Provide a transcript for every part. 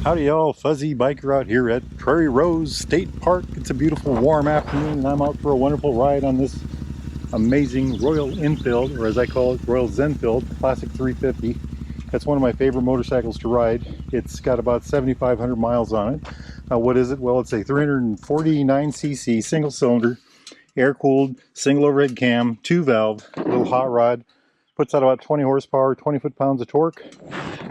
Howdy y'all, Fuzzy Biker out here at Prairie Rose State Park. It's a beautiful warm afternoon and I'm out for a wonderful ride on this amazing Royal Enfield, or as I call it, Royal Zenfield Classic 350. That's one of my favorite motorcycles to ride. It's got about 7,500 miles on it. What is it? Well, it's a 349cc single cylinder, air-cooled, single overhead cam, 2-valve, little hot rod. Puts out about 20 horsepower, 20 foot-pounds of torque,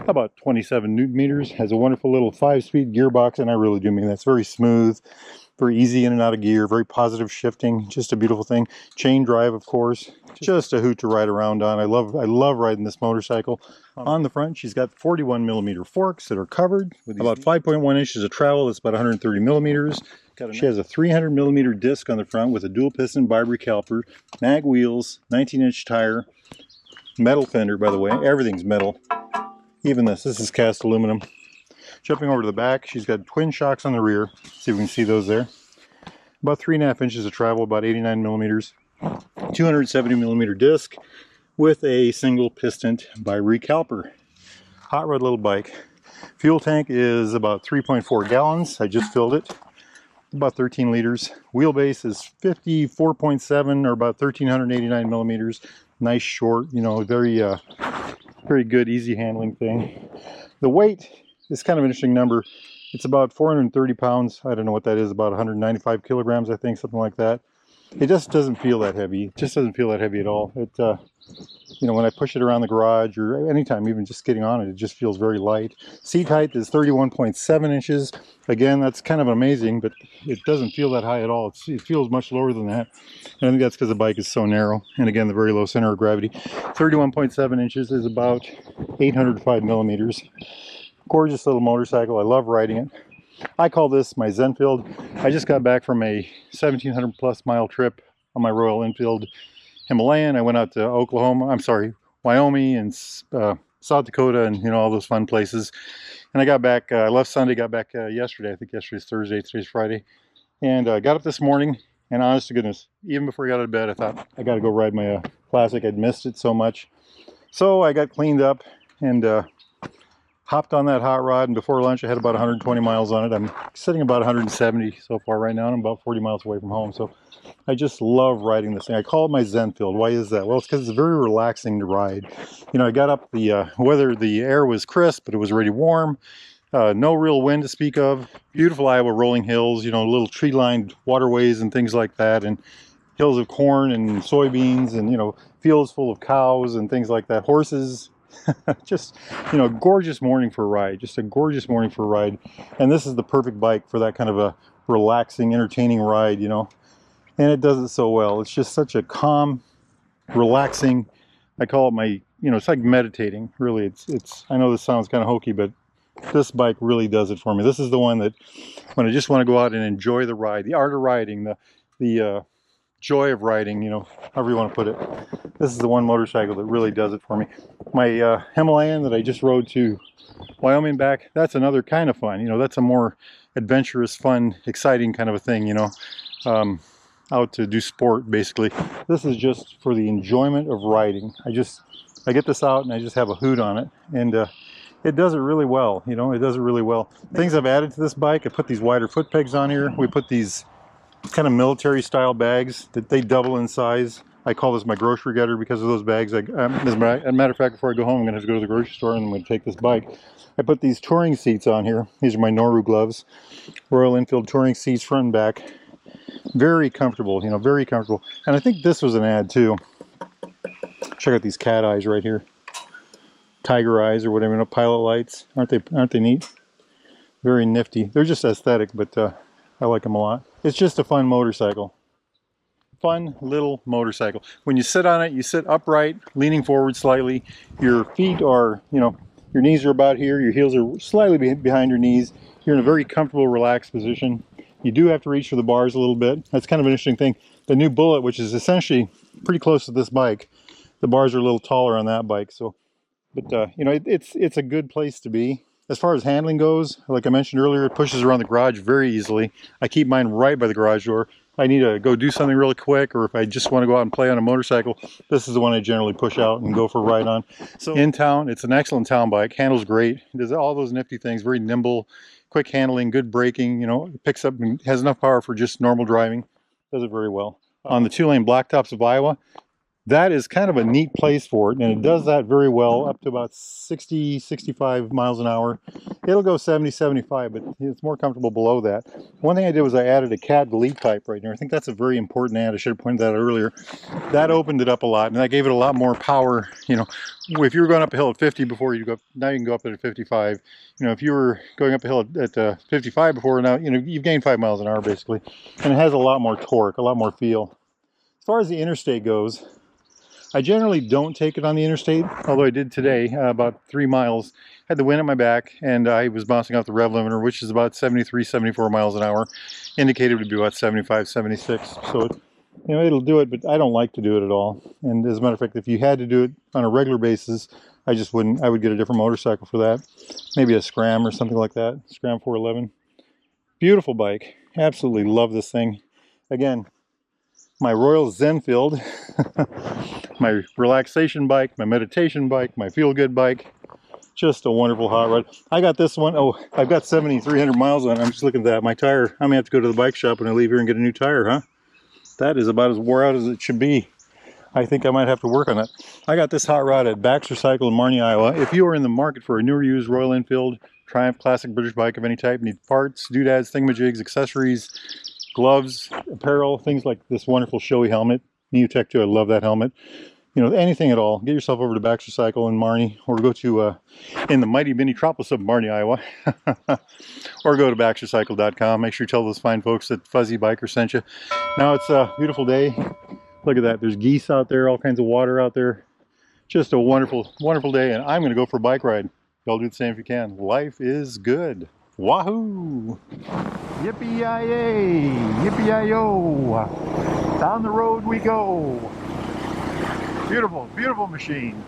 about 27 newton meters. Has a wonderful little 5-speed gearbox, and I really do mean that's very smooth, very easy in and out of gear, very positive shifting, just a beautiful thing. Chain drive, of course, just a hoot to ride around on. I love riding this motorcycle. On the front, she's got 41 millimeter forks that are covered with about 5.1 inches of travel. That's about 130 millimeters. She has a 300 millimeter disc on the front with a dual piston Barbary caliper, mag wheels, 19-inch tire. Metal fender, by the way. Everything's metal. Even this is cast aluminum. Jumping over to the back, she's got twin shocks on the rear. See if we can see those there. About 3.5 inches of travel, about 89 millimeters. 270 millimeter disc with a single piston Barbary caliper. Hot rod little bike. Fuel tank is about 3.4 gallons. I just filled it. About 13 liters. Wheelbase is 54.7 or about 1,389 millimeters. Nice short, you know, very good, easy handling thing. The weight is kind of an interesting number. It's about 430 pounds. I don't know what that is, about 195 kilograms, I think, something like that. It just doesn't feel that heavy. It just doesn't feel that heavy at all. It, you know, when I push it around the garage or anytime, even just getting on it, it just feels very light. Seat height is 31.7 inches. Again, that's kind of amazing, but it doesn't feel that high at all. It feels much lower than that. And I think that's because the bike is so narrow. And again, the very low center of gravity. 31.7 inches is about 805 millimeters. Gorgeous little motorcycle. I love riding it. I call this my Zenfield. I just got back from a 1,700 plus mile trip on my Royal Enfield Himalayan. I went out to Wyoming and South Dakota and, you know, all those fun places. And I got back, I left Sunday, got back yesterday. I think yesterday's Thursday, today's Friday. And got up this morning, and honest to goodness, even before I got out of bed, I thought, I got to go ride my Classic. I'd missed it so much. So I got cleaned up and hopped on that hot rod, and before lunch I had about 120 miles on it. I'm sitting about 170 so far right now, and I'm about 40 miles away from home. So I just love riding this thing. I call it my Zenfield. Why is that? Well, it's because it's very relaxing to ride. You know, I got up the air was crisp, but it was already warm. No real wind to speak of. Beautiful Iowa rolling hills, you know, little tree-lined waterways and things like that, and hills of corn and soybeans, and, you know, fields full of cows and things like that. Horses. Just, you know, gorgeous morning for a ride. Just a gorgeous morning for a ride. And this is the perfect bike for that kind of a relaxing, entertaining ride, you know. And it does it so well. It's just such a calm, relaxing, I call it my, you know, it's like meditating, really. It's I know this sounds kind of hokey, but this bike really does it for me. This is the one that when I just want to go out and enjoy the ride, the art of riding, the joy of riding, you know, however you want to put it. This is the one motorcycle that really does it for me. My Himalayan that I just rode to Wyoming back, that's another kind of fun. You know, that's a more adventurous, fun, exciting kind of a thing, you know, out to do sport, basically. This is just for the enjoyment of riding. I get this out and I just have a hoot on it. And it does it really well, you know, it does it really well. Things I've added to this bike, I put these wider foot pegs on here. We put these kind of military style bags that they double in size. I call this my grocery getter because of those bags. As a matter of fact, before I go home, I'm going to have to go to the grocery store and I'm going to take this bike. I put these touring seats on here. These are my Noru gloves. Royal Enfield touring seats, front and back. Very comfortable, you know, very comfortable. And I think this was an ad too. Check out these cat eyes right here. Tiger eyes or whatever, you know, pilot lights. Aren't they neat? Very nifty. They're just aesthetic, but I like them a lot. It's just a fun motorcycle. Fun little motorcycle. When you sit on it, you sit upright, leaning forward slightly. Your feet are, you know, your knees are about here. Your heels are slightly behind your knees. You're in a very comfortable, relaxed position. You do have to reach for the bars a little bit. That's kind of an interesting thing. The new Bullet, which is essentially pretty close to this bike, the bars are a little taller on that bike. So, but you know, it's a good place to be. As far as handling goes, like I mentioned earlier, it pushes around the garage very easily. I keep mine right by the garage door. I need to go do something really quick, or if I just want to go out and play on a motorcycle, this is the one I generally push out and go for a ride on. So in town, it's an excellent town bike. Handles great. It does all those nifty things. Very nimble, quick handling, good braking. You know, it picks up and has enough power for just normal driving. Does it very well. On the 2-lane blacktops of Iowa, that is kind of a neat place for it, and it does that very well up to about 60, 65 miles an hour. It'll go 70, 75, but it's more comfortable below that. One thing I did was I added a cat delete pipe right there. I think that's a very important add. I should have pointed that out earlier. That opened it up a lot, and that gave it a lot more power. You know, if you were going up a hill at 50 before, you go up, now you can go up at 55. You know, if you were going up a hill at 55 before, now you know you've gained 5 miles an hour basically, and it has a lot more torque, a lot more feel. As far as the interstate goes, I generally don't take it on the interstate, although I did today, about 3 miles. Had the wind at my back, and I was bouncing off the rev limiter, which is about 73, 74 miles an hour. Indicated to be about 75, 76. So, you know, it'll do it, but I don't like to do it at all. And as a matter of fact, if you had to do it on a regular basis, I just wouldn't. I would get a different motorcycle for that. Maybe a Scram or something like that. Scram 411. Beautiful bike. Absolutely love this thing. Again, my Royal Zenfield, my relaxation bike, my meditation bike, my feel-good bike. Just a wonderful hot rod. I got this one. Oh, I've got 7,300 miles on it. I'm just looking at that. My tire, I'm going to have to go to the bike shop when I leave here and get a new tire, huh? That is about as wore out as it should be. I think I might have to work on that. I got this hot rod at Baxter Cycle in Marnie, Iowa. If you are in the market for a new or used Royal Enfield, Triumph Classic British bike of any type, need parts, doodads, thingamajigs, accessories, gloves, apparel, things like this wonderful showy helmet. Neotech too, I love that helmet. You know, anything at all, get yourself over to Baxter Cycle in Marnie, or go to, in the mighty Minnetropolis of Marnie, Iowa, or go to baxtercycle.com. Make sure you tell those fine folks that Fuzzy Biker sent you. Now it's a beautiful day. Look at that, there's geese out there, all kinds of water out there. Just a wonderful, wonderful day, and I'm going to go for a bike ride. Y'all do the same if you can. Life is good. Wahoo! Yippee-yi-yay! Yippee-yi-yo! Down the road we go! Beautiful, beautiful machine.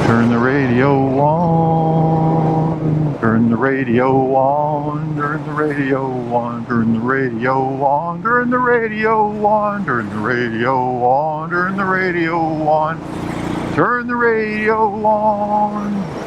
Turn the radio on, turn the radio on, turn the radio on, turn the radio on, turn the radio on, turn the radio on, turn the radio on, turn the radio on.